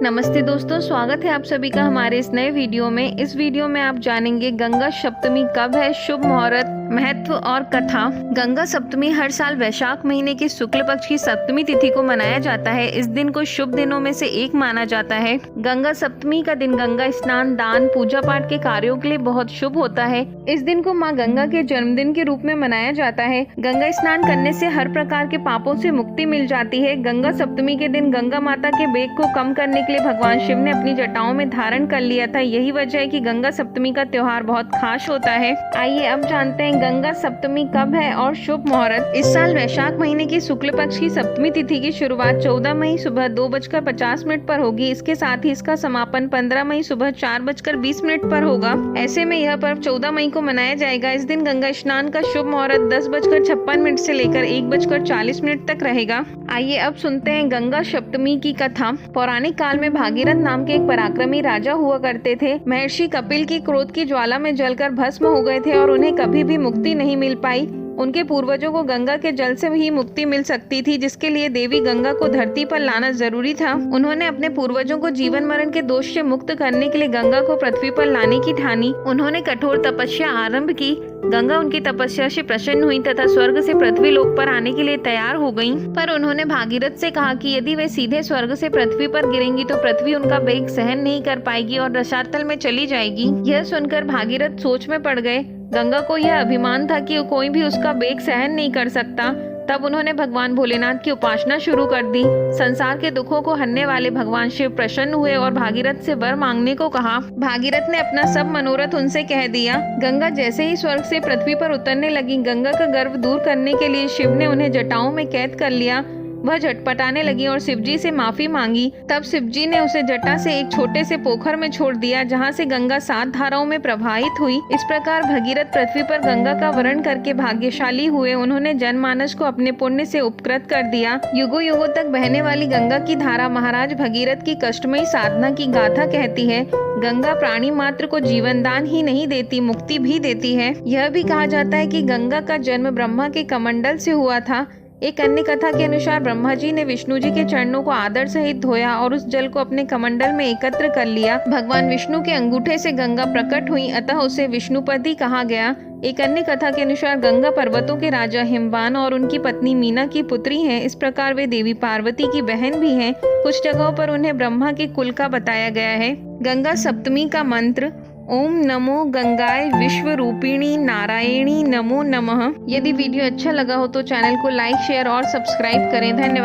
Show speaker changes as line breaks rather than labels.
नमस्ते दोस्तों, स्वागत है आप सभी का हमारे इस नए वीडियो में। इस वीडियो में आप जानेंगे गंगा सप्तमी कब है, शुभ मुहूर्त, महत्व और कथा। गंगा सप्तमी हर साल वैशाख महीने की शुक्ल पक्ष की सप्तमी तिथि को मनाया जाता है। इस दिन को शुभ दिनों में से एक माना जाता है। गंगा सप्तमी का दिन गंगा स्नान, दान, पूजा पाठ के कार्यों के लिए बहुत शुभ होता है। इस दिन को माँ गंगा के जन्मदिन के रूप में मनाया जाता है। गंगा स्नान करने से हर प्रकार के पापों से मुक्ति मिल जाती है। गंगा सप्तमी के दिन गंगा माता के वेग को कम करने के लिए भगवान शिव ने अपनी जटाओं में धारण कर लिया था। यही वजह है कि गंगा सप्तमी का त्योहार बहुत खास होता है। आइए अब जानते हैं गंगा सप्तमी कब है और शुभ मुहूर्त। इस साल वैशाख महीने की शुक्ल पक्ष की सप्तमी तिथि की शुरुआत 14 मई सुबह 2:50 पर होगी। इसके साथ ही इसका समापन 15 मई सुबह 4:20 पर होगा। ऐसे में यह पर्व 14 मई को मनाया जाएगा। इस दिन गंगा स्नान का शुभ मुहूर्त 10:56 से लेकर 1:40 तक रहेगा। आइए अब सुनते हैं गंगा सप्तमी की कथा। पौराणिक काल में भागीरथ नाम के एक पराक्रमी राजा हुआ करते थे। महर्षि कपिल की क्रोध की ज्वाला में जलकर भस्म हो गए थे और उन्हें कभी भी मुक्ति नहीं मिल पाई। उनके पूर्वजों को गंगा के जल से ही मुक्ति मिल सकती थी, जिसके लिए देवी गंगा को धरती पर लाना जरूरी था। उन्होंने अपने पूर्वजों को जीवन मरण के दोष से मुक्त करने के लिए गंगा को पृथ्वी पर लाने की ठानी। उन्होंने कठोर तपस्या आरंभ की। गंगा उनकी तपस्या से प्रसन्न हुई तथा स्वर्ग से पृथ्वी लोक पर आने के लिए तैयार हो गईं। पर उन्होंने भागीरथ से कहा कि यदि वे सीधे स्वर्ग से पृथ्वी पर गिरेंगी तो पृथ्वी उनका वेग सहन नहीं कर पाएगी और रसातल में चली जाएगी। यह सुनकर भागीरथ सोच में पड़ गए। गंगा को यह अभिमान था कि कोई भी उसका वेग सहन नहीं कर सकता। तब उन्होंने भगवान भोलेनाथ की उपासना शुरू कर दी। संसार के दुखों को हरने वाले भगवान शिव प्रसन्न हुए और भागीरथ से वर मांगने को कहा। भागीरथ ने अपना सब मनोरथ उनसे कह दिया। गंगा जैसे ही स्वर्ग से पृथ्वी पर उतरने लगी, गंगा का गर्व दूर करने के लिए शिव ने उन्हें जटाओं में कैद कर लिया। वह झटपटाने लगी और शिवजी से माफी मांगी। तब शिवजी ने उसे जटा से एक छोटे से पोखर में छोड़ दिया, जहाँ से गंगा 7 धाराओं में प्रवाहित हुई। इस प्रकार भगीरथ पृथ्वी पर गंगा का वरण करके भाग्यशाली हुए। उन्होंने जनमानस को अपने पुण्य से उपकृत कर दिया। युगों युगों तक बहने वाली गंगा की धारा महाराज भगीरथ की कष्टमयी साधना की गाथा कहती है। गंगा प्राणी मात्र को जीवन दान ही नहीं देती, मुक्ति भी देती है। यह भी कहा जाता है कि गंगा का जन्म ब्रह्मा के कमंडल से हुआ था। एक अन्य कथा के अनुसार ब्रह्मा जी ने विष्णु जी के चरणों को आदर सहित धोया और उस जल को अपने कमंडल में एकत्र कर लिया। भगवान विष्णु के अंगूठे से गंगा प्रकट हुई, अतः उसे विष्णुपति कहा गया। एक अन्य कथा के अनुसार गंगा पर्वतों के राजा हिमवान और उनकी पत्नी मीना की पुत्री हैं। इस प्रकार वे देवी पार्वती की बहन भी हैं। कुछ जगहों पर उन्हें ब्रह्मा के कुल का बताया गया है। गंगा सप्तमी का मंत्र: ओम नमो गंगाय विश्व रूपिणी नारायणी नमो नमः। यदि वीडियो अच्छा लगा हो तो चैनल को लाइक, शेयर और सब्सक्राइब करें। धन्यवाद।